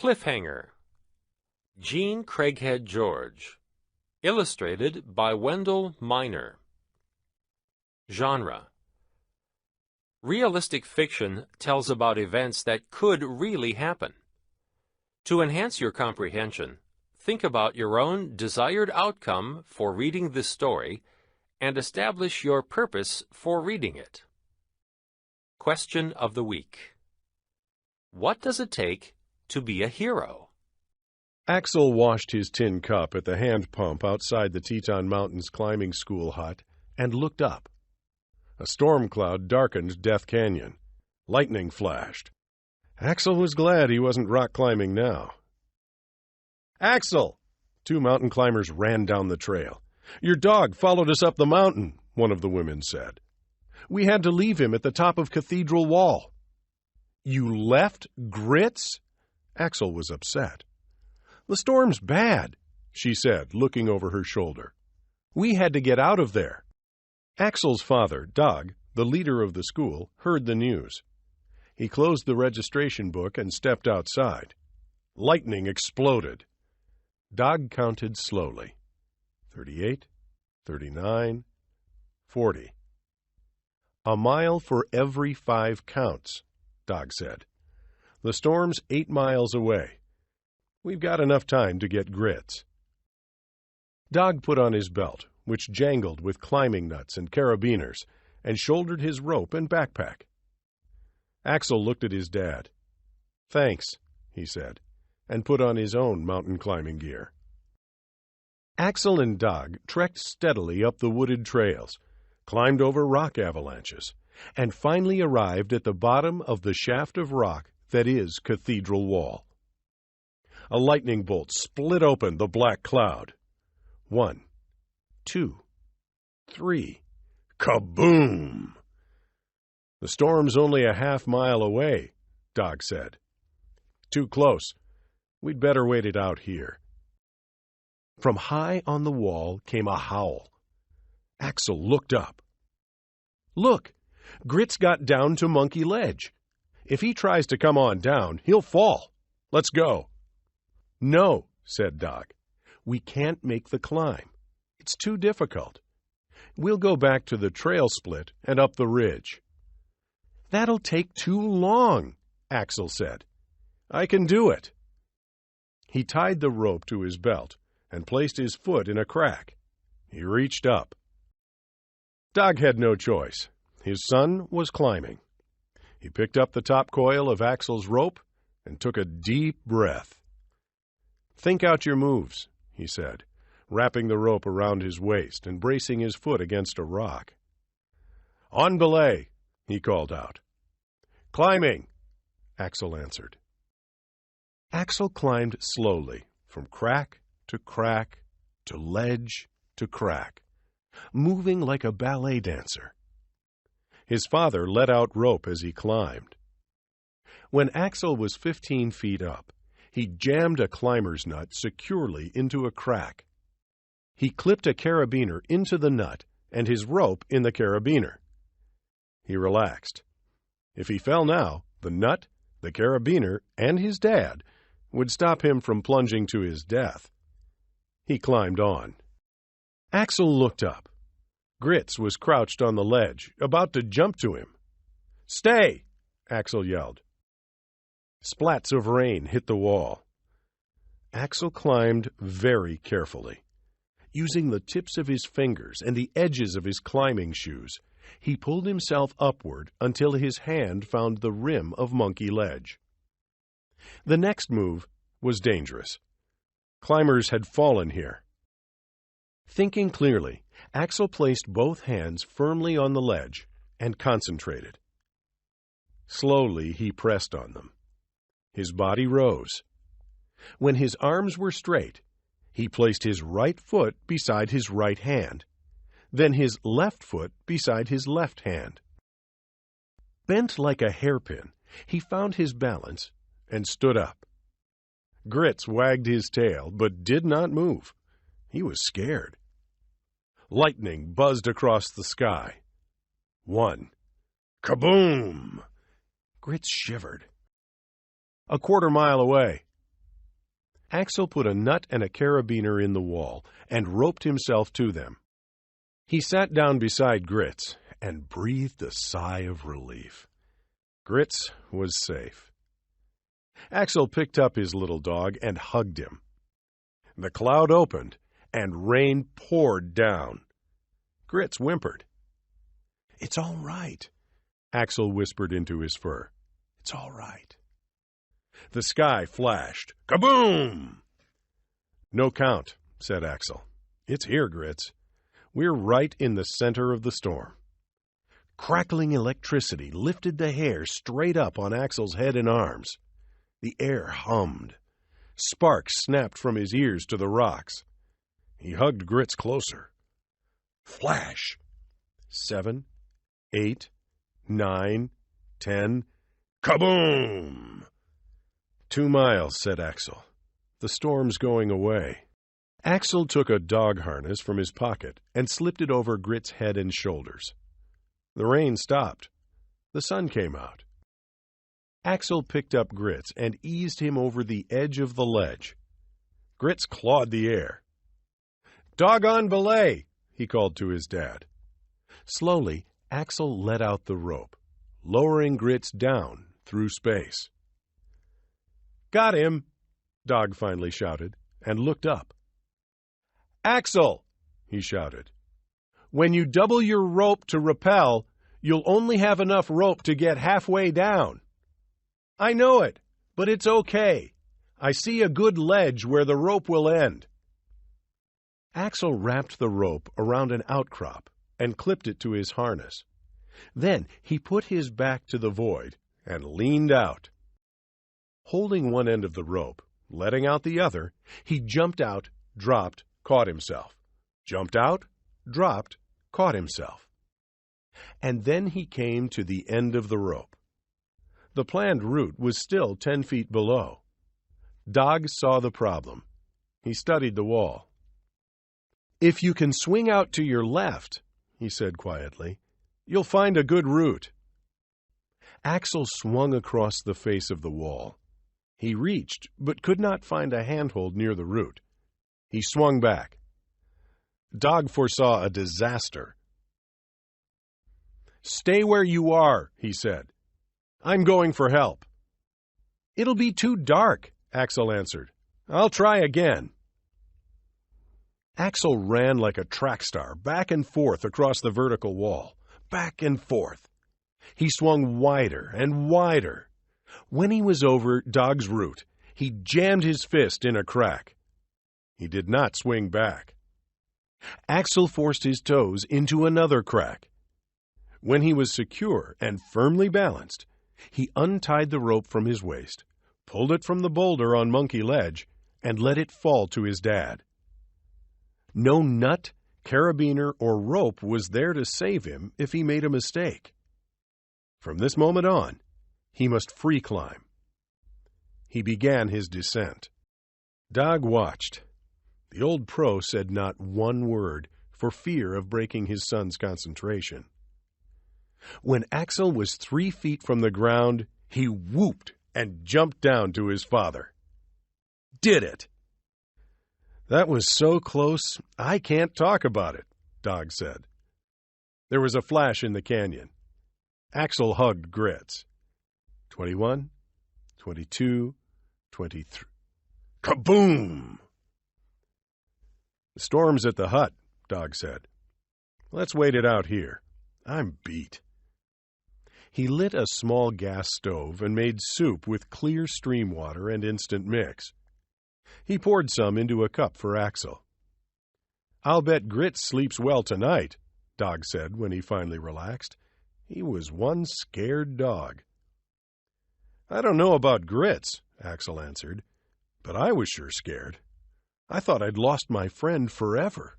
Cliffhanger. Jean Craighead George. Illustrated by Wendell Miner. Genre. Realistic fiction tells about events that could really happen. To enhance your comprehension, think about your own desired outcome for reading this story and establish your purpose for reading it. Question of the week. What does it take to be a hero? Axel washed his tin cup at the hand pump outside the Teton Mountains climbing school hut and looked up. A storm cloud darkened Death Canyon. Lightning flashed. Axel was glad he wasn't rock climbing now. "Axel!" Two mountain climbers ran down the trail. "Your dog followed us up the mountain," one of the women said. "We had to leave him at the top of Cathedral Wall." "You left Grits?" Axel was upset. "The storm's bad," she said, looking over her shoulder. "We had to get out of there." Axel's father, Doug, the leader of the school, heard the news. He closed the registration book and stepped outside. Lightning exploded. Doug counted slowly. 38, 39, 40. "A mile for every 5 counts," Doug said. "The storm's 8 miles away. We've got enough time to get Grits." Doug put on his belt, which jangled with climbing nuts and carabiners, and shouldered his rope and backpack. Axel looked at his dad. "Thanks," he said, and put on his own mountain climbing gear. Axel and Doug trekked steadily up the wooded trails, climbed over rock avalanches, and finally arrived at the bottom of the shaft of rock that is Cathedral Wall. A lightning bolt split open the black cloud. 1, 2, 3. Kaboom! "The storm's only a half-mile away," Doug said. "Too close. We'd better wait it out here." From high on the wall came a howl. Axel looked up. "Look! Grits got down to Monkey Ledge. If he tries to come on down, he'll fall. Let's go." "No," said Doug. "We can't make the climb. It's too difficult. We'll go back to the trail split and up the ridge." "That'll take too long," Axel said. "I can do it." He tied the rope to his belt and placed his foot in a crack. He reached up. Doug had no choice. His son was climbing. He picked up the top coil of Axel's rope and took a deep breath. "Think out your moves," he said, wrapping the rope around his waist and bracing his foot against a rock. "On belay," he called out. "Climbing," Axel answered. Axel climbed slowly, from crack to ledge to crack, moving like a ballet dancer. His father let out rope as he climbed. When Axel was 15 feet up, he jammed a climber's nut securely into a crack. He clipped a carabiner into the nut and his rope in the carabiner. He relaxed. If he fell now, the nut, the carabiner, and his dad would stop him from plunging to his death. He climbed on. Axel looked up. Grits was crouched on the ledge, about to jump to him. "Stay!" Axel yelled. Splats of rain hit the wall. Axel climbed very carefully. Using the tips of his fingers and the edges of his climbing shoes, he pulled himself upward until his hand found the rim of Monkey Ledge. The next move was dangerous. Climbers had fallen here. Thinking clearly, Axel placed both hands firmly on the ledge and concentrated. Slowly he pressed on them. His body rose. When his arms were straight, he placed his right foot beside his right hand, then his left foot beside his left hand. Bent like a hairpin, he found his balance and stood up. Grits wagged his tail, but did not move. He was scared. Lightning buzzed across the sky. 1. Kaboom! Grits shivered. A quarter mile away, Axel put a nut and a carabiner in the wall and roped himself to them. He sat down beside Grits and breathed a sigh of relief. Grits was safe. Axel picked up his little dog and hugged him. The cloud opened and rain poured down. Grits whimpered. "It's all right," Axel whispered into his fur. "It's all right." The sky flashed. Kaboom! "No count," said Axel. "It's here, Grits. We're right in the center of the storm." Crackling electricity lifted the hair straight up on Axel's head and arms. The air hummed. Sparks snapped from his ears to the rocks. He hugged Grits closer. Flash! 7, 8, 9, 10. Kaboom! 2 miles, said Axel. The storm's going away. Axel took a dog harness from his pocket and slipped it over Grits' head and shoulders. The rain stopped. The sun came out. Axel picked up Grits and eased him over the edge of the ledge. Grits clawed the air. "Doggone belay!" he called to his dad. Slowly, Axel let out the rope, lowering Grits down through space. "Got him!" Dog finally shouted, and looked up. "Axel!" he shouted. "When you double your rope to rappel, you'll only have enough rope to get halfway down." "I know it, but it's okay. I see a good ledge where the rope will end." Axel wrapped the rope around an outcrop and clipped it to his harness. Then he put his back to the void and leaned out. Holding one end of the rope, letting out the other, he jumped out, dropped, caught himself. Jumped out, dropped, caught himself. And then he came to the end of the rope. The planned route was still 10 feet below. Dog saw the problem. He studied the wall. "If you can swing out to your left," he said quietly, "you'll find a good route." Axel swung across the face of the wall. He reached, but could not find a handhold near the root. He swung back. Dog foresaw a disaster. "Stay where you are," he said. "I'm going for help." "It'll be too dark," Axel answered. "I'll try again." Axel ran like a track star, back and forth across the vertical wall, back and forth. He swung wider and wider. When he was over Dog's root, he jammed his fist in a crack. He did not swing back. Axel forced his toes into another crack. When he was secure and firmly balanced, he untied the rope from his waist, pulled it from the boulder on Monkey Ledge, and let it fall to his dad. No nut, carabiner, or rope was there to save him if he made a mistake. From this moment on, he must free climb. He began his descent. Dog watched. The old pro said not one word for fear of breaking his son's concentration. When Axel was 3 feet from the ground, he whooped and jumped down to his father. "Did it!" "That was so close, I can't talk about it," Dog said. There was a flash in the canyon. Axel hugged Grits. 21, 22, 23. Kaboom! "The storm's at the hut," Dog said. "Let's wait it out here. I'm beat." He lit a small gas stove and made soup with clear stream water and instant mix. He poured some into a cup for Axel. "I'll bet Grits sleeps well tonight," Dog said when he finally relaxed. He was one scared dog. "I don't know about Grits," Axel answered, "but I was sure scared. I thought I'd lost my friend forever."